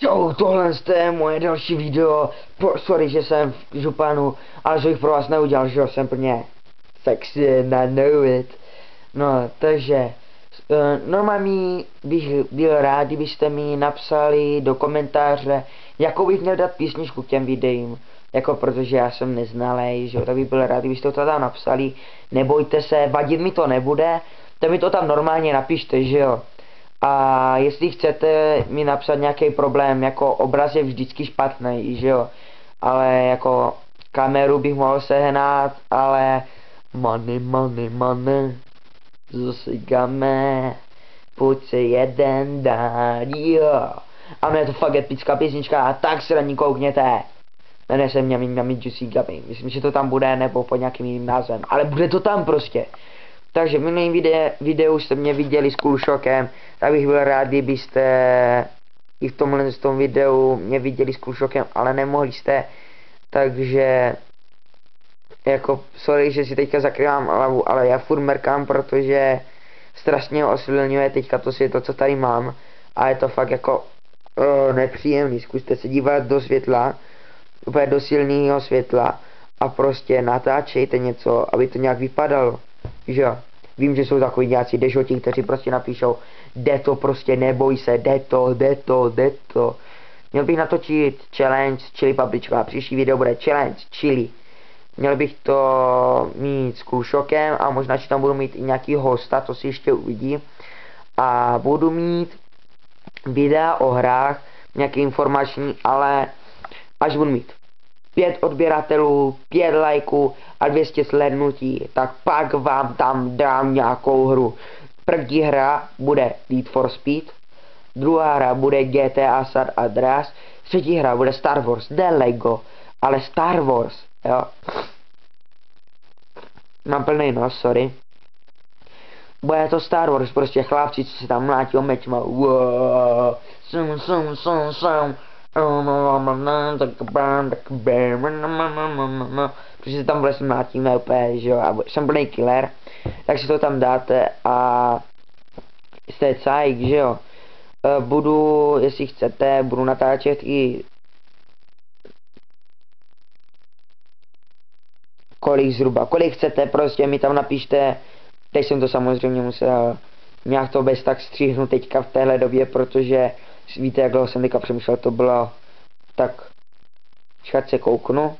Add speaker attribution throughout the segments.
Speaker 1: Čau, tohle je moje další video. Sorry, že jsem v županu, ale že bych pro vás neudělal, že jsem plně sexy, na know it. No, takže normálně bych byl rád, kdybyste mi napsali do komentáře, jakou bych měl dát písničku k těm videím. Jako protože já jsem neznalej, že jo, tak bych byl rád, kdybyste to tam napsali. Nebojte se, vadit mi to nebude, tak mi to tam normálně napište, že jo. A jestli chcete mi napsat nějaký problém, jako obraz je vždycky špatný, že jo, ale jako kameru bych mohl sehnat, ale money, zasigáme, pojď se jeden dát, jo. A mě je to fakt epická písnička, a tak se na ní koukněte. Jmenuje se Mňami Juicy Gummy, myslím, že to tam bude, nebo pod nějakým jiným názvem, ale bude to tam prostě. Takže v minulém videu jste mě viděli s Coolshockem, tak bych byl rád, kdybyste i v tomhle videu mě viděli s Coolshockem, ale nemohli jste, takže jako sorry, že si teďka zakrývám hlavu, ale já furt mrkám, protože strašně osilňuje teďka to světlo, co tady mám, a je to fakt jako nepříjemný. Zkuste se dívat do světla, úplně do silného světla, a prostě natáčejte něco, aby to nějak vypadalo, že jo. Vím, že jsou takový nějací dešoti, kteří prostě napíšou, jde to prostě, neboj se, jde to. Měl bych natočit challenge Chili Paprička, příští video bude challenge Chili. Měl bych to mít s Coolshockem a možná, že tam budu mít i nějaký hosta, to si ještě uvidím. A budu mít videa o hrách, nějaký informační, ale až budu mít 5 odběratelů, 5 lajků a 200 slednutí, tak pak vám tam dám nějakou hru. První hra bude Need for Speed, druhá hra bude GTA San Andreas, třetí hra bude Star Wars, ne Lego, ale Star Wars, jo. Mám plný nos, sorry. Bude to Star Wars, prostě chlapci, co se tam mlátí o mečma. Protože tam vlastně mlátíme úplně, že jo, a jsem plný killer, tak si to tam dáte a jste cajk, že jo. Budu, jestli chcete, budu natáčet i kolik chcete, prostě mi tam napište. Teď jsem to samozřejmě musel nějak to bez tak stříhnout teďka v téhle době, protože víte, jak dlouho jsem teďka přemýšlel, to bylo tak, čekat se kouknu.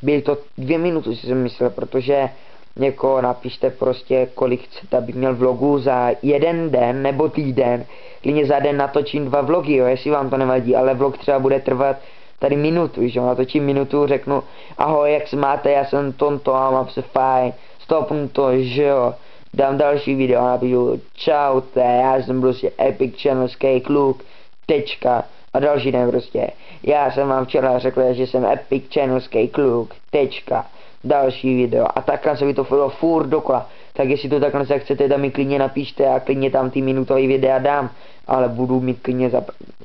Speaker 1: Byly to 2 minuty, si jsem myslel, protože někoho napište prostě, kolik chcete, abych měl vlogů za jeden den nebo týden. Klidně za den natočím 2 vlogy, jo, jestli vám to nevadí, ale vlog třeba bude trvat tady minutu, že jo, natočím minutu, řeknu ahoj, jak se máte, já jsem Tonto a mám se fajn, stopnu to, že jo, dám další video a napíšu čaute, já jsem prostě epic channelský kluk, tečka, a další den prostě, já jsem vám včera řekl, že jsem epic channelský kluk, tečka, další video, a takhle se mi to furt dokola. Tak jestli to takhle chcete, tam mi klidně napište a klidně tam ty minutový videa dám, ale budu mít klidně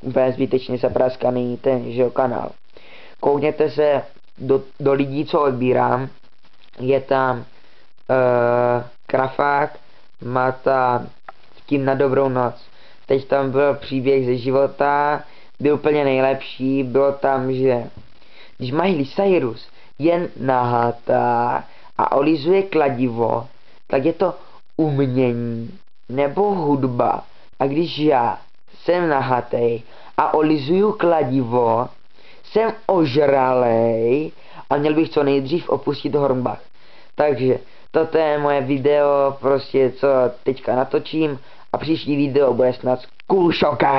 Speaker 1: úplně zbytečně zapraskaný ten, že jo, kanál. Koukněte se do lidí, co odbírám, je tam Krafák, má tam Vtip na dobrou noc, teď tam byl příběh ze života, byl úplně nejlepší, bylo tam, že když Miley Cyrus jen nahátá a olizuje kladivo, tak je to umění nebo hudba. A když já jsem nahatej a olizuju kladivo, jsem ožralej a měl bych co nejdřív opustit Hornbach. Takže toto je moje video, prostě co teďka natočím, a příští video bude snad s Coolshockem.